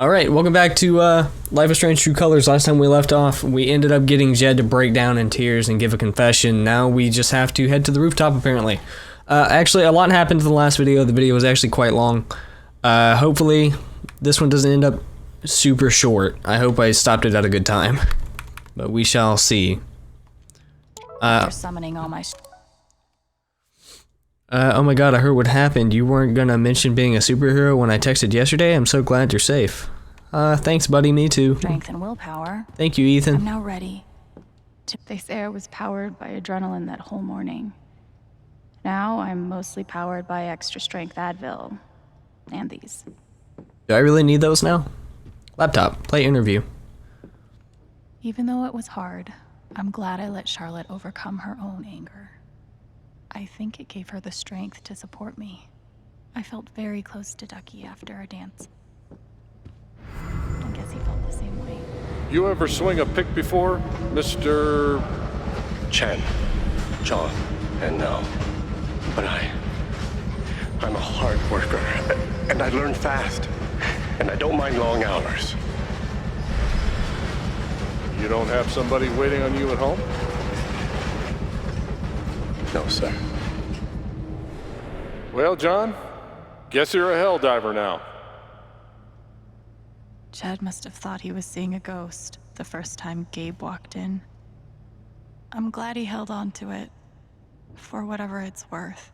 Alright, welcome back to Life is Strange True Colors. Last time we left off, we ended up getting Jed to break down in tears and give a confession. Now we just have to head to the rooftop, apparently. Actually, a lot happened to the last video. The video was actually quite long. Hopefully, this one doesn't end up super short. I hope I stopped it at a good time. But we shall see. After summoning all my oh my god, I heard what happened. You weren't gonna mention being a superhero when I texted yesterday? I'm so glad you're safe. Thanks, buddy. Me too. strength and willpower, Thank you, Ethan. I'm now ready. They say I was powered by adrenaline that whole morning. Now I'm mostly powered by extra strength Advil. And these. Do I really need those now? Laptop. Play interview. Even though it was hard, I'm glad I let Charlotte overcome her own anger. I think it gave her the strength to support me. I felt very close to Ducky after our dance. I guess he felt the same way. You ever swing a pick before, Mr. Chen, John, and no. But I'm a hard worker, and I learn fast, and I don't mind long hours. You don't have somebody waiting on you at home? No, sir. Well, John, guess you're a hell diver now. Chad must have thought he was seeing a ghost the first time Gabe walked in. I'm glad he held on to it, for whatever it's worth.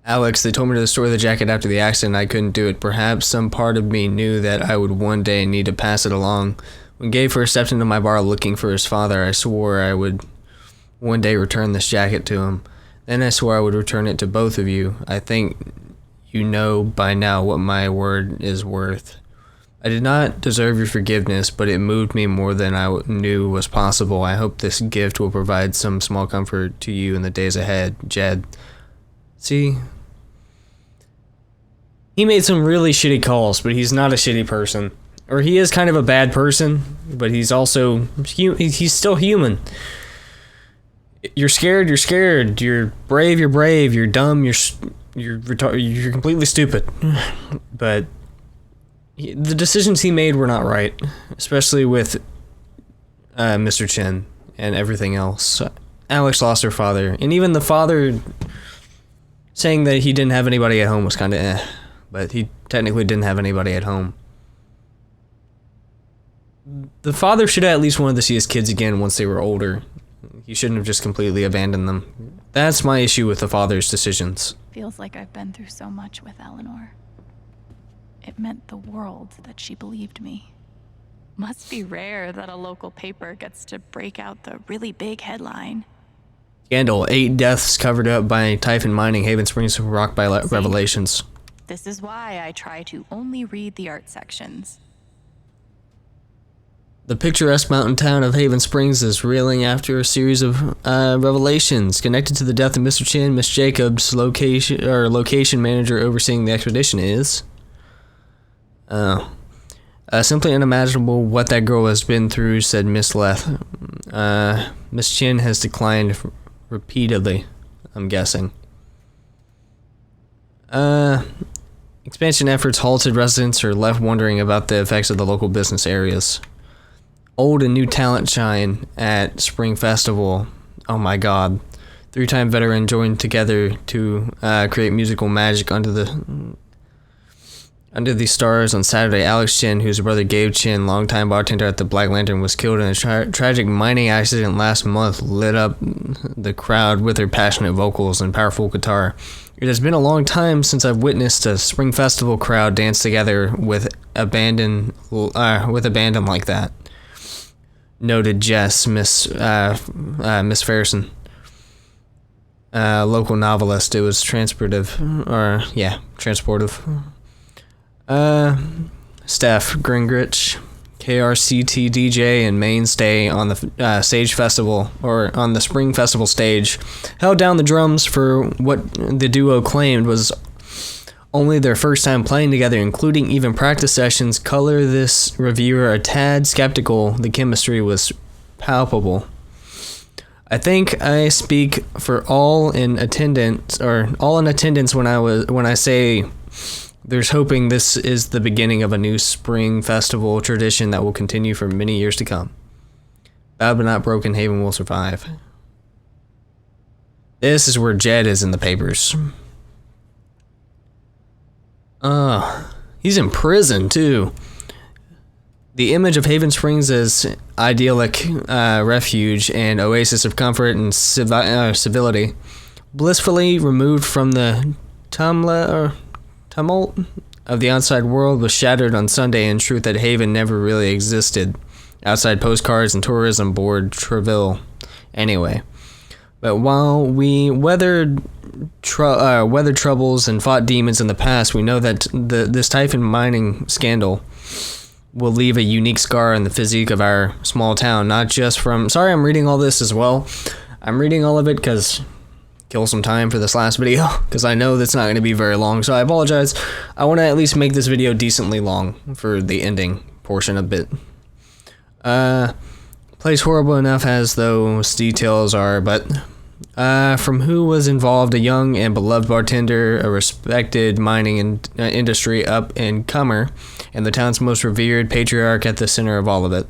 Alex, they told me to store the jacket after the accident. I couldn't do it. Perhaps some part of me knew that I would one day need to pass it along. When Gabe first stepped into my bar looking for his father, I swore I would one day return this jacket to him. Then I swore I would return it to both of you. I think you know by now what my word is worth. I did not deserve your forgiveness, but it moved me more than I knew was possible. I hope this gift will provide some small comfort to you in the days ahead, Jed. See? He made some really shitty calls, but he's not a shitty person. Or he is kind of a bad person, but he's also... he's still human. You're scared, you're scared. You're brave, you're brave. You're dumb, you're completely stupid. But the decisions he made were not right, especially with Mr. Chen and everything else. Alex lost her father, and even the father saying that he didn't have anybody at home was kind of eh, but he technically didn't have anybody at home. The father should have at least wanted to see his kids again once they were older. He shouldn't have just completely abandoned them. That's my issue with the father's decisions. Feels like I've been through so much with Eleanor. It meant the world that she believed me. Must be rare that a local paper gets to break out the really big headline. Scandal: 8 deaths covered up by Typhon mining. Haven Springs rocked by revelations. This is why I try to only read the art sections. The picturesque mountain town of Haven Springs is reeling after a series of revelations connected to the death of Mr. Chin. Miss Jacobs, location manager overseeing the expedition, is simply unimaginable what that girl has been through, said Miss Leth. Miss Chin has declined repeatedly, I'm guessing. Expansion efforts halted. Residents are left wondering about the effects of the local business areas. Old and new talent shine at Spring Festival. Oh my god. 3-time veteran joined together to create musical magic under the stars on Saturday. Alex Chin, whose brother Gabe Chin, longtime bartender at the Black Lantern, was killed in a tragic mining accident last month, lit up the crowd with her passionate vocals and powerful guitar. It has been a long time since I've witnessed a Spring Festival crowd dance together with abandon like that, noted Jess, Miss Farrison, local novelist. It was transportive. Steph Gingrich, KRCT DJ and mainstay on the stage festival, or on the Spring Festival stage, held down the drums for what the duo claimed was only their first time playing together, including even practice sessions. Color this reviewer a tad skeptical. The chemistry was palpable. I think I speak for all in attendance when I say There's hoping this is the beginning of a new spring festival tradition that will continue for many years to come. Bad but not broken, Haven will survive. This is where Jed is in the papers. He's in prison too. The image of Haven Springs as idyllic refuge and oasis of comfort and civility, blissfully removed from the tumult of the outside world, was shattered on Sunday in truth that Haven never really existed, outside postcards and tourism board Treville. Anyway, but while we weathered troubles and fought demons in the past, we know that this Typhon mining scandal will leave a unique scar in the physique of our small town, not just from... Sorry, I'm reading all this as well. I'm reading all of it because... kill some time for this last video, because I know that's not going to be very long, so I apologize. I want to at least make this video decently long for the ending portion a bit. Place horrible enough as those details are, but... from who was involved, a young and beloved bartender, a respected mining industry up-and-comer, and the town's most revered patriarch at the center of all of it.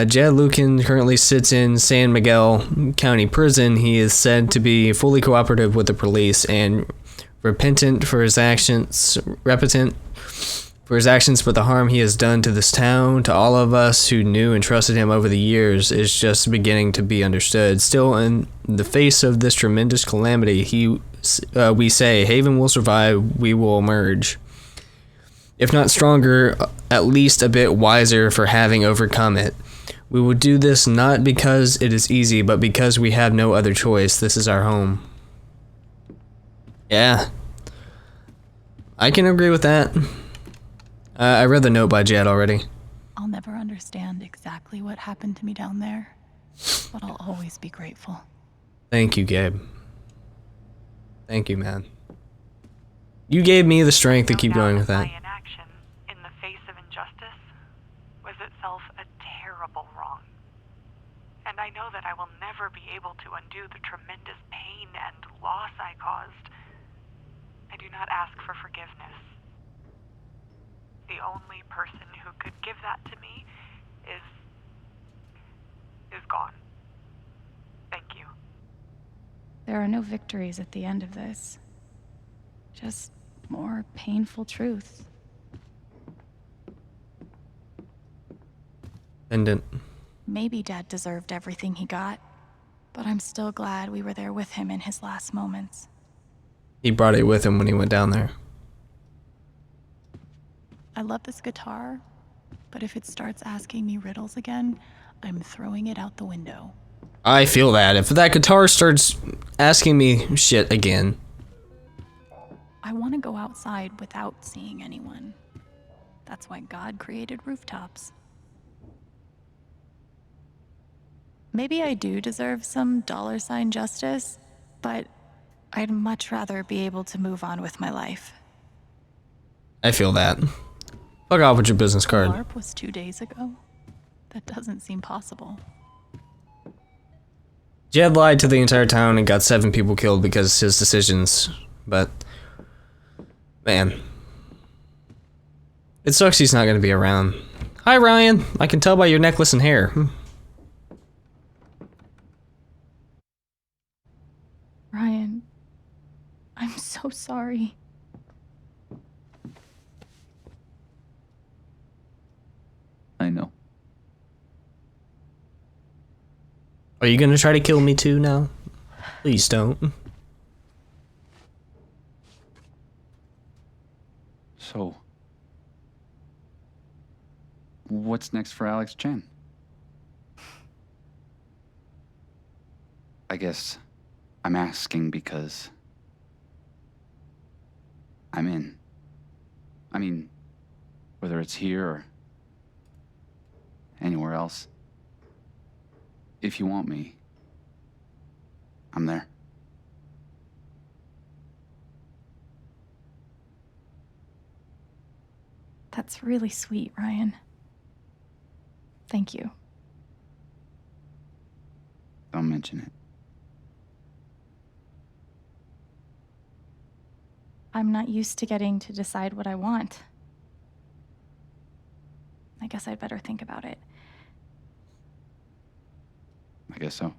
Jed Lucan currently sits in San Miguel County Prison. He is said to be fully cooperative with the police and repentant for his actions, but the harm he has done to this town, to all of us who knew and trusted him over the years, is just beginning to be understood. Still, in the face of this tremendous calamity, we say, Haven will survive, we will emerge. If not stronger, at least a bit wiser for having overcome it. We will do this not because it is easy, but because we have no other choice. This is our home. Yeah. I can agree with that. I read the note by Jed already. I'll never understand exactly what happened to me down there, but I'll always be grateful. Thank you, Gabe. Thank you, man. You gave me the strength to keep going with that. My inaction in the face of injustice was itself a terrible wrong. And I know that I will never be able to undo the tremendous pain and loss I caused. I do not ask for forgiveness. The only person who could give that to me is gone. Thank you. There are no victories at the end of this. Just more painful truths. Pendant. Maybe Dad deserved everything he got, but I'm still glad we were there with him in his last moments. He brought it with him when he went down there. I love this guitar, but if it starts asking me riddles again, I'm throwing it out the window. I feel that. If that guitar starts asking me shit again. I want to go outside without seeing anyone. That's why God created rooftops. Maybe I do deserve some $ justice, but I'd much rather be able to move on with my life. I feel that. Fuck off with your business card. LARP was 2 days ago? That doesn't seem possible. Jed lied to the entire town and got 7 people killed because his decisions, but... man. It sucks he's not going to be around. Hi, Ryan. I can tell by your necklace and hair. Ryan, I'm so sorry. I know. Are you going to try to kill me too now? Please don't. So, what's next for Alex Chen? I guess I'm asking because I'm in. I mean, whether it's here or anywhere else. If you want me, I'm there. That's really sweet, Ryan. Thank you. Don't mention it. I'm not used to getting to decide what I want. I guess I'd better think about it. I guess so.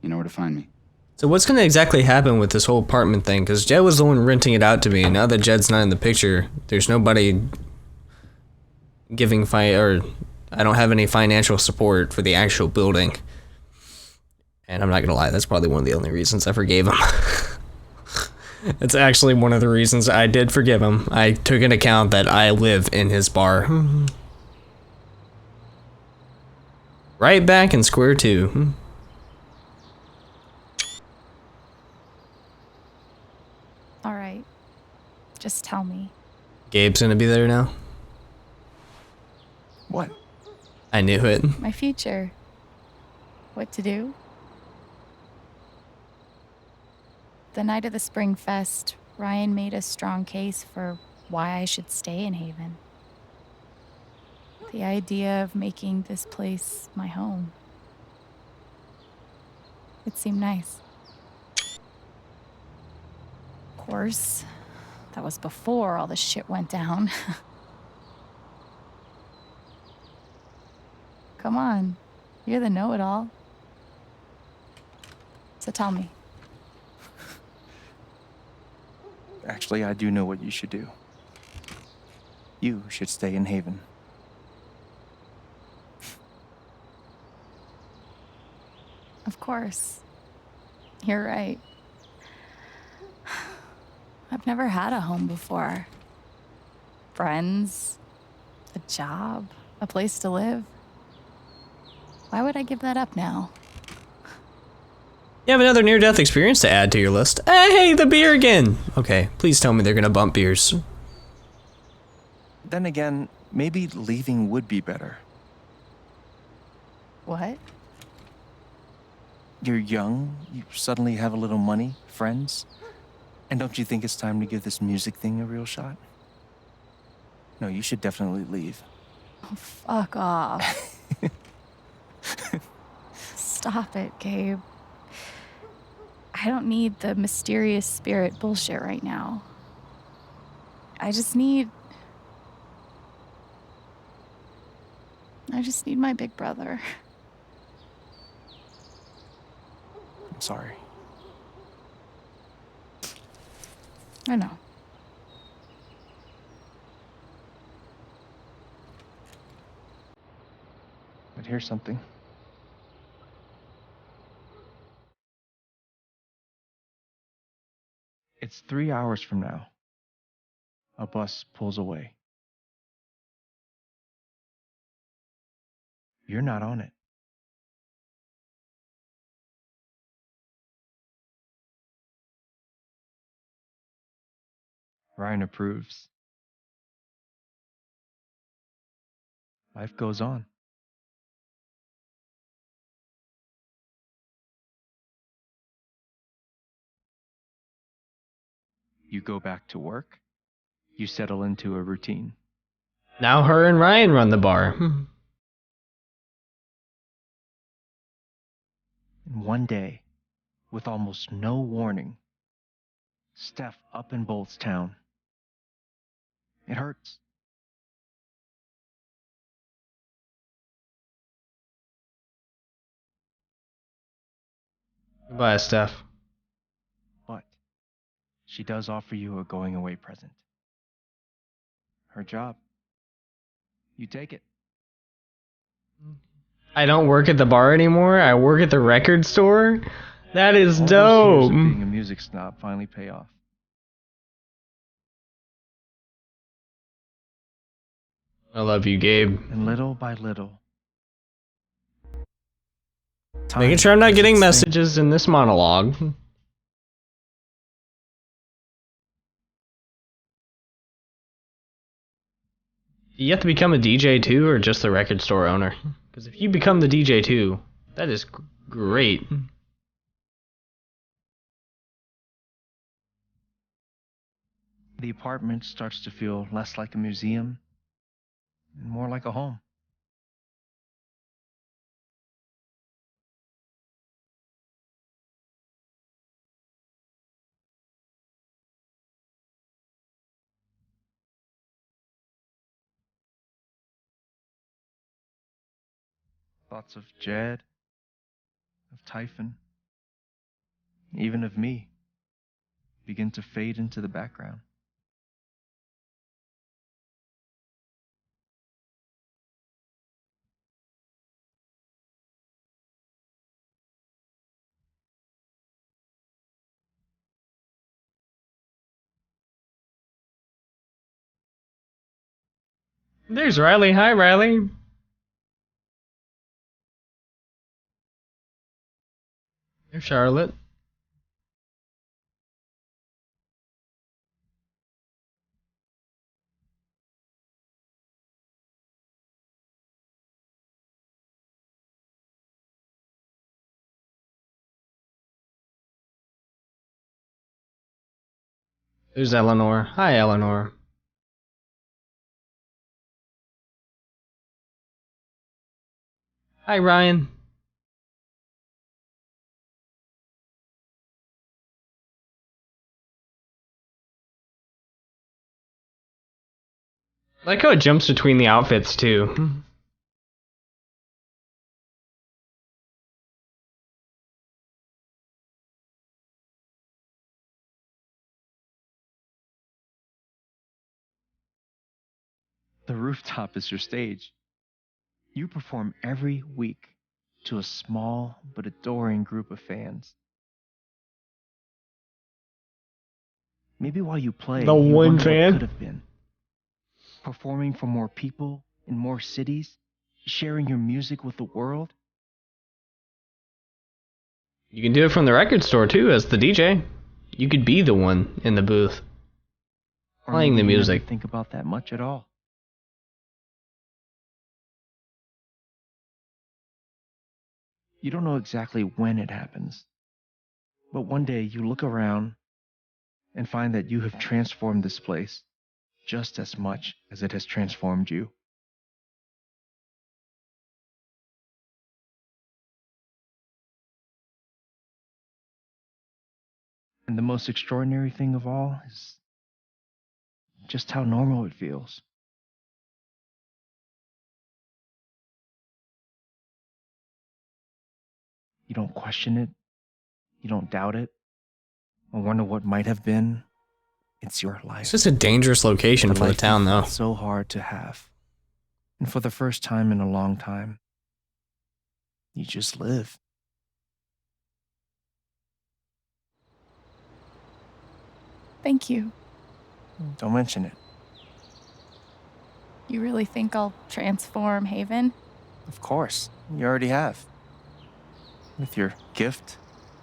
You know where to find me. So what's gonna exactly happen with this whole apartment thing? Because Jed was the one renting it out to me, and now that Jed's not in the picture, there's nobody giving or I don't have any financial support for the actual building. And I'm not gonna lie, that's probably one of the only reasons I forgave him. It's actually one of the reasons I did forgive him. I took into account that I live in his bar. Right back in square two. All right. Just tell me. Gabe's gonna be there now. What? I knew it. My future. What to do? The night of the Spring Fest, Ryan made a strong case for why I should stay in Haven. The idea of making this place my home. It seemed nice. Of course, that was before all the shit went down. Come on, you're the know-it-all. So tell me. Actually, I do know what you should do. You should stay in Haven. Of course. You're right. I've never had a home before. Friends, a job, a place to live. Why would I give that up now? You have another near-death experience to add to your list. Hey, the beer again! Okay, please tell me they're gonna bump beers. Then again, maybe leaving would be better. What? You're young, you suddenly have a little money, friends. And don't you think it's time to give this music thing a real shot? No, you should definitely leave. Oh, fuck off. Stop it, Gabe. I don't need the mysterious spirit bullshit right now. I just need my big brother. I'm sorry. I know. But here's something. It's 3 hours from now. A bus pulls away. You're not on it. Ryan approves. Life goes on. You go back to work. You settle into a routine. Now her and Ryan run the bar. And one day, with almost no warning, Steph up and bolts town. It hurts. Goodbye, Steph. But she does offer you a going away present. Her job. You take it. I don't work at the bar anymore. I work at the record store. That is All those years dope. of being a music snob finally pay off. I love you, Gabe. And little by little. Making sure I'm not does getting its thing. messages in this monologue. You have to become a DJ too, or just the record store owner? Because if you become the DJ too, that is great. The apartment starts to feel less like a museum and more like a home. Thoughts of Jed, of Typhon, even of me, begin to fade into the background. There's Riley. Hi, Riley. There's Charlotte. There's Eleanor. Hi, Eleanor. Hi, Ryan. I like how it jumps between the outfits, too. The rooftop is your stage. You perform every week to a small but adoring group of fans. Maybe while you play, The you one wonder fan? what could have been. Performing for more people in more cities, sharing your music with the world. You can do it from the record store, too, as the DJ. You could be the one in the booth, Or playing the maybe you music. never think about that much at all. You don't know exactly when it happens, but one day you look around and find that you have transformed this place just as much as it has transformed you. And the most extraordinary thing of all is just how normal it feels. You don't question it, you don't doubt it, or wonder what might have been. It's your life. It's just a dangerous location for the life town, you though. fought so hard to have. And for the first time in a long time, you just live. Thank you. Don't mention it. You really think I'll transform Haven? Of course, you already have. With your gift,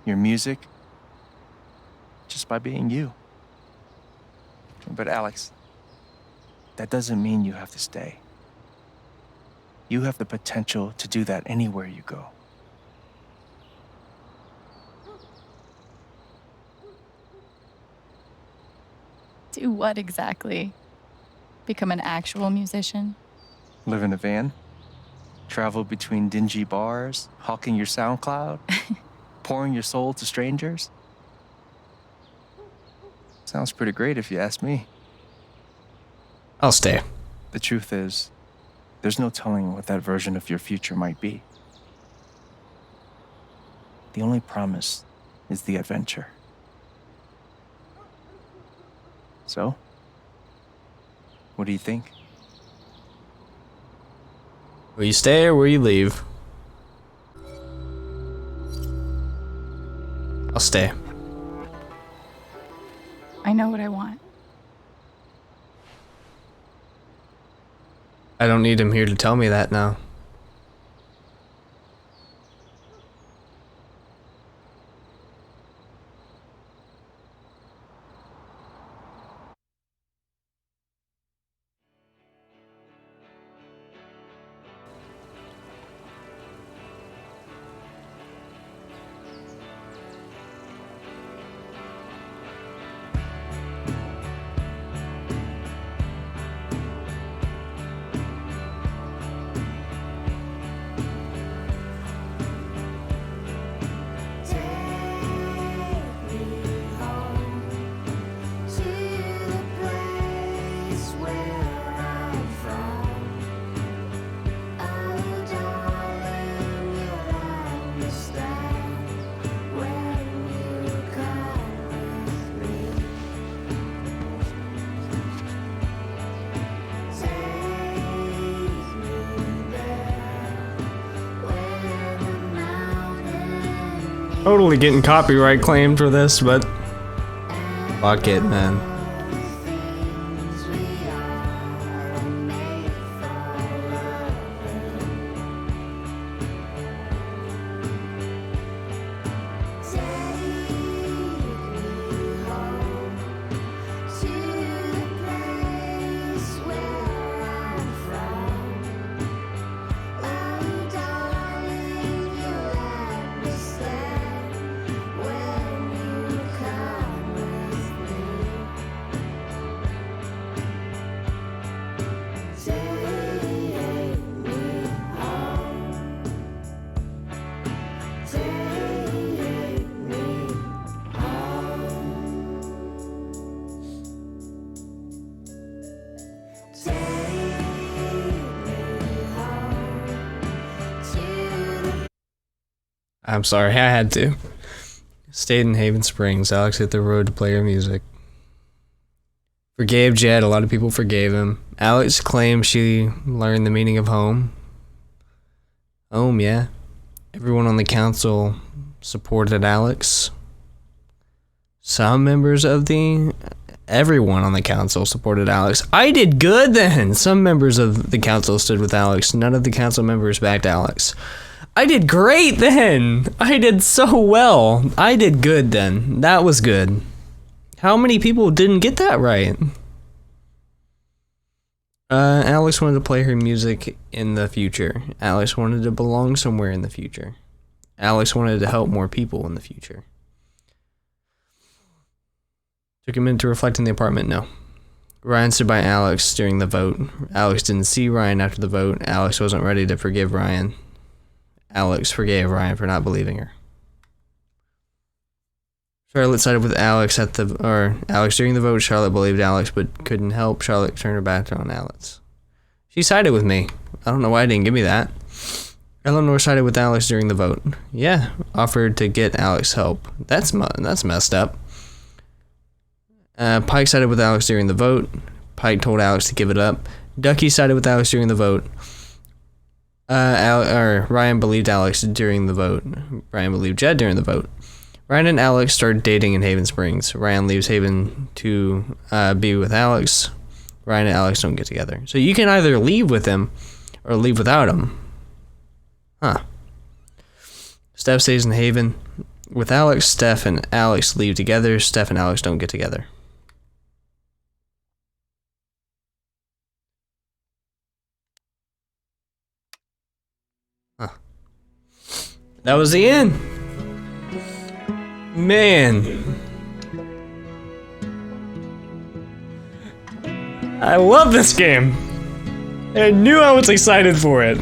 your music, just by being you. But Alex, that doesn't mean you have to stay. You have the potential to do that anywhere you go. Do what exactly? Become an actual musician? Live in a van, travel between dingy bars, hawking your SoundCloud, pouring your soul to strangers. Sounds pretty great if you ask me. I'll stay. The truth is, there's no telling what that version of your future might be. The only promise is the adventure. So, what do you think? Will you stay or will you leave? I'll stay. I know what I want. I don't need him here to tell me that now. Totally getting copyright claimed for this, but fuck it, man. I'm sorry, I had to. Stayed in Haven Springs. Alex hit the road to play her music. Forgave Jed. A lot of people forgave him. Alex claims she learned the meaning of home. Home, yeah. Everyone on the council supported Alex. Some members of the... Everyone on the council supported Alex. I did good then! Some members of the council stood with Alex. None of the council members backed Alex. I did great then! I did so well. I did good then. That was good. How many people didn't get that right? Alex wanted to play her music in the future. Alex wanted to belong somewhere in the future. Alex wanted to help more people in the future. Took a minute to reflect in the apartment. No. Ryan stood by Alex during the vote. Alex didn't see Ryan after the vote. Alex wasn't ready to forgive Ryan. Alex forgave Ryan for not believing her. Charlotte sided with Alex Alex during the vote. Charlotte believed Alex but couldn't help. Charlotte turned her back on Alex. She sided with me. I don't know why I didn't give me that. Eleanor sided with Alex during the vote. Yeah, offered to get Alex help. That's messed up. Pike sided with Alex during the vote. Pike told Alex to give it up. Ducky sided with Alex during the vote. Ryan believed Alex during the vote. Ryan believed Jed during the vote. Ryan and Alex started dating in Haven Springs. Ryan leaves Haven to be with Alex. Ryan and Alex don't get together. So you can either leave with him or leave without him. Huh. Steph stays in Haven with Alex. Steph and Alex leave together. Steph and Alex don't get together. Huh. That was the end. Man. I love this game. I knew I was excited for it.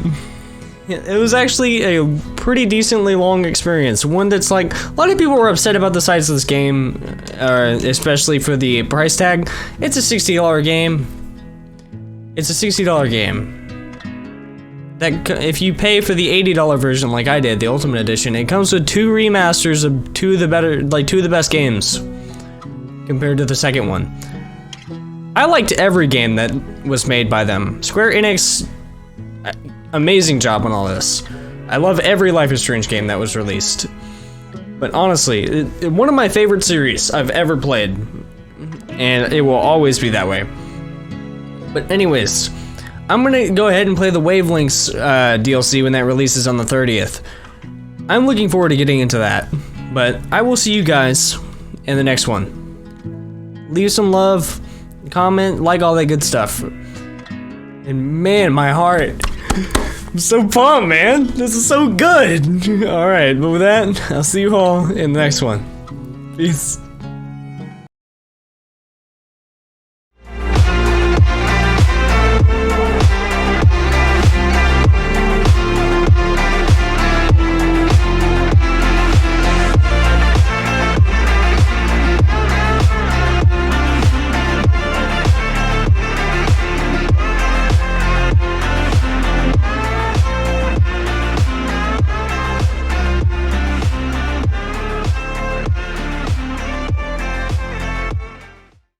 It was actually a pretty decently long experience. One that's like, a lot of people were upset about the size of this game, especially for the price tag. It's a $60 game. It's a $60 game. That if you pay for the $80 version like I did, the Ultimate Edition, it comes with 2 remasters of two of the best games compared to the second one. I liked every game that was made by them. Square Enix, amazing job on all this. I love every Life is Strange game that was released. But honestly, one of my favorite series I've ever played, and it will always be that way. But anyways, I'm gonna go ahead and play the Wavelengths DLC when that releases on the 30th. I'm looking forward to getting into that, but I will see you guys in the next one. Leave some love, comment, like all that good stuff. And man, my heart, I'm so pumped, man. This is so good. All right, but with that, I'll see you all in the next one. Peace.